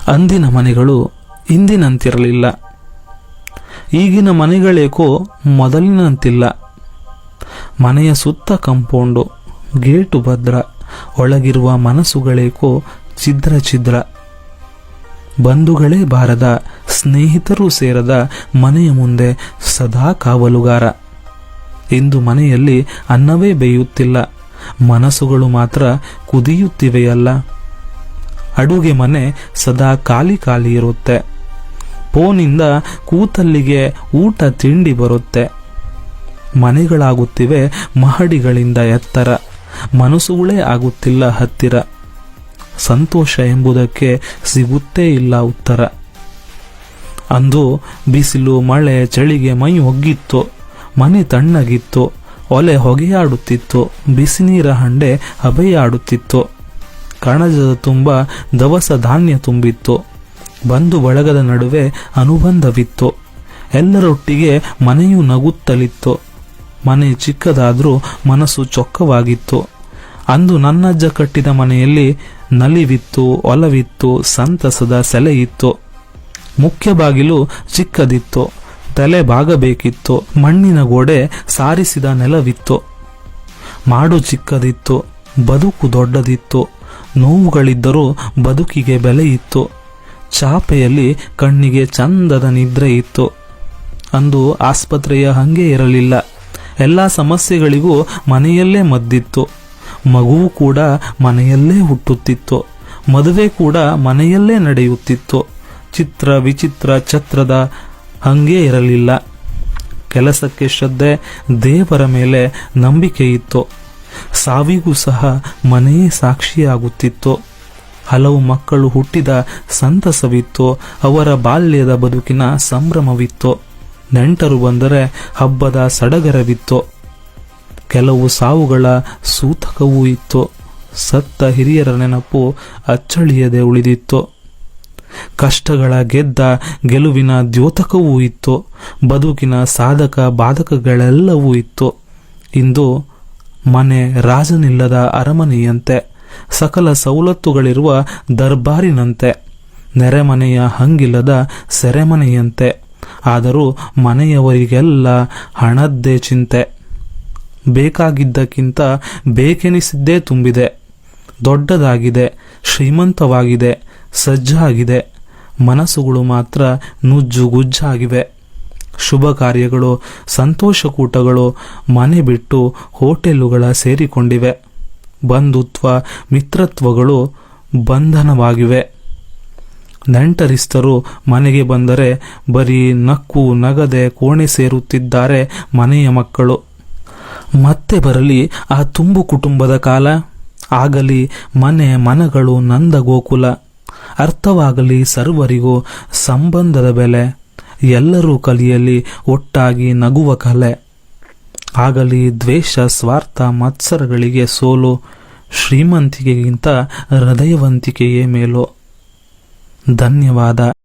ಅಂದಿನ ಮನೆಗಳು ಇಂದಿನಂತಿರಲಿಲ್ಲ. ಈಗಿನ ಮನೆಗಳೇಕೋ ಮೊದಲಿನಂತಿಲ್ಲ. ಮನೆಯ ಸುತ್ತ ಕಂಪೌಂಡು, ಗೇಟು ಭದ್ರ, ಒಳಗಿರುವ ಮನಸ್ಸುಗಳೇಕೋ ಛಿದ್ರ ಛಿದ್ರ. ಬಂಧುಗಳೇ ಬಾರದ, ಸ್ನೇಹಿತರೂ ಸೇರದ ಮನೆಯ ಮುಂದೆ ಸದಾ ಕಾವಲುಗಾರ. ಇಂದು ಮನೆಯಲ್ಲಿ ಅನ್ನವೇ ಬೇಯುತ್ತಿಲ್ಲ, ಮನಸ್ಸುಗಳು ಮಾತ್ರ ಕುದಿಯುತ್ತಿವೆಯಲ್ಲ. ಅಡುಗೆ ಮನೆ ಸದಾ ಖಾಲಿ ಖಾಲಿ ಇರುತ್ತೆ. ಫೋನಿಂದ ಕೂತಲ್ಲಿಗೆ ಊಟ ತಿಂಡಿ ಬರುತ್ತೆ. ಮನೆಗಳಾಗುತ್ತಿವೆ ಮಹಡಿಗಳಿಂದ ಎತ್ತರ, ಮನಸ್ಸುಗಳೇ ಆಗುತ್ತಿಲ್ಲ ಹತ್ತಿರ. ಸಂತೋಷ ಎಂಬುದಕ್ಕೆ ಸಿಗುತ್ತೇ ಇಲ್ಲ ಉತ್ತರ. ಅಂದು ಬಿಸಿಲು ಮಳೆ ಚಳಿಗೆ ಮೈ ಒಗ್ಗಿತ್ತು, ಮನೆ ತಣ್ಣಗಿತ್ತು, ಒಲೆ ಹೊಗೆಯಾಡುತ್ತಿತ್ತು, ಬಿಸಿ ನೀರ ಹಂಡೆ ಹಬೆಯಾಡುತ್ತಿತ್ತು. ಕಣಜದ ತುಂಬ ದವಸ ಧಾನ್ಯ ತುಂಬಿತ್ತು. ಬಂಧು ಬಳಗದ ನಡುವೆ ಅನುಬಂಧವಿತ್ತು. ಎಲ್ಲರೊಟ್ಟಿಗೆ ಮನೆಯು ನಗುತ್ತಲಿತ್ತು. ಮನೆ ಚಿಕ್ಕದಾದ್ರೂ ಮನಸ್ಸು ಚೊಕ್ಕವಾಗಿತ್ತು. ಅಂದು ನನ್ನಜ್ಜ ಕಟ್ಟಿದ ಮನೆಯಲ್ಲಿ ನಲಿವಿತ್ತು, ಒಲವಿತ್ತು, ಸಂತಸದ ಸೆಲೆಯಿತ್ತು. ಮುಖ್ಯ ಬಾಗಿಲು ಚಿಕ್ಕದಿತ್ತು, ತಲೆ ಬಾಗಬೇಕಿತ್ತು. ಮಣ್ಣಿನ ಗೋಡೆ ಸಾರಿಸಿದ ನೆಲವಿತ್ತು. ಮಾಡು ಚಿಕ್ಕದಿತ್ತು, ಬದುಕು ದೊಡ್ಡದಿತ್ತು. ನೋವುಗಳಿದ್ದರೂ ಬದುಕಿಗೆ ಬೆಲೆ ಇತ್ತು. ಚಾಪೆಯಲ್ಲಿ ಕಣ್ಣಿಗೆ ಚಂದದ ನಿದ್ರೆ ಇತ್ತು. ಅಂದು ಆಸ್ಪತ್ರೆಯ ಹಂಗೆ ಇರಲಿಲ್ಲ. ಎಲ್ಲ ಸಮಸ್ಯೆಗಳಿಗೂ ಮನೆಯಲ್ಲೇ ಮದ್ದಿತ್ತು. ಮಗುವು ಕೂಡ ಮನೆಯಲ್ಲೇ ಹುಟ್ಟುತ್ತಿತ್ತು. ಮದುವೆ ಕೂಡ ಮನೆಯಲ್ಲೇ ನಡೆಯುತ್ತಿತ್ತು. ಚಿತ್ರ ವಿಚಿತ್ರ ಛತ್ರದ ಹಂಗೆ ಇರಲಿಲ್ಲ. ಕೆಲಸಕ್ಕೆ ಶ್ರದ್ಧೆ, ದೇವರ ಮೇಲೆ ನಂಬಿಕೆ ಇತ್ತು. ಸಾವಿಗೂ ಸಹ ಮನೆಯೇ ಸಾಕ್ಷಿಯಾಗುತ್ತಿತ್ತು. ಹಲವು ಮಕ್ಕಳು ಹುಟ್ಟಿದ ಸಂತಸವಿತ್ತು. ಅವರ ಬಾಲ್ಯದ ಬದುಕಿನ ಸಂಭ್ರಮವಿತ್ತು. ನೆಂಟರು ಬಂದರೆ ಹಬ್ಬದ ಸಡಗರವಿತ್ತು. ಕೆಲವು ಸಾವುಗಳ ಸೂತಕವೂ ಇತ್ತು. ಸತ್ತ ಹಿರಿಯರ ನೆನಪು ಅಚ್ಚಳಿಯದೆ ಉಳಿದಿತ್ತು. ಕಷ್ಟಗಳ ಗೆದ್ದ ಗೆಲುವಿನ ದ್ಯೋತಕವೂ ಇತ್ತು. ಬದುಕಿನ ಸಾಧಕ ಬಾಧಕಗಳೆಲ್ಲವೂ ಇತ್ತು. ಇಂದು ಮನೆ ರಾಜನಿಲ್ಲದ ಅರಮನೆಯಂತೆ, ಸಕಲ ಸವಲತ್ತುಗಳಿರುವ ದರ್ಬಾರಿನಂತೆ, ನೆರೆಮನೆಯ ಹಂಗಿಲ್ಲದ ಸೆರೆಮನೆಯಂತೆ. ಆದರೂ ಮನೆಯವರಿಗೆಲ್ಲ ಹಣದ್ದೇ ಚಿಂತೆ. ಬೇಕಾಗಿದ್ದಕ್ಕಿಂತ ಬೇಕೆನಿಸಿದ್ದೇ ತುಂಬಿದೆ. ದೊಡ್ಡದಾಗಿದೆ, ಶ್ರೀಮಂತವಾಗಿದೆ, ಸಜ್ಜಾಗಿದೆ. ಮನಸ್ಸುಗಳು ಮಾತ್ರ ನುಜ್ಜುಗುಜ್ಜಾಗಿವೆ. ಶುಭ ಕಾರ್ಯಗಳು, ಸಂತೋಷಕೂಟಗಳು ಮನೆ ಬಿಟ್ಟು ಹೋಟೆಲುಗಳ ಸೇರಿಕೊಂಡಿವೆ. ಬಂಧುತ್ವ ಮಿತ್ರತ್ವಗಳು ಬಂಧನವಾಗಿವೆ. ನೆಂಟರಿಸ್ತರು ಮನೆಗೆ ಬಂದರೆ ಬರೀ ನಕ್ಕು ನಗದೆ ಕೋಣೆ ಸೇರುತ್ತಿದ್ದಾರೆ ಮನೆಯ ಮಕ್ಕಳು. ಮತ್ತೆ ಬರಲಿ ಆ ತುಂಬು ಕುಟುಂಬದ ಕಾಲ. ಆಗಲಿ ಮನೆ ಮನಗಳು ನಂದ ಗೋಕುಲ. ಅರ್ಥವಾಗಲಿ ಸರ್ವರಿಗೂ ಸಂಬಂಧದ ಬೆಲೆ. ಎಲ್ಲರೂ ಕಲಿಯಲಿ ಒಟ್ಟಾಗಿ ನಗುವ ಕಲೆ. ಆಗಲಿ ದ್ವೇಷ ಸ್ವಾರ್ಥ ಮತ್ಸರಗಳಿಗೆ ಸೋಲು. ಶ್ರೀಮಂತಿಕೆಗಿಂತ ಹೃದಯವಂತಿಕೆಯೇ ಮೇಲು. ಧನ್ಯವಾದ.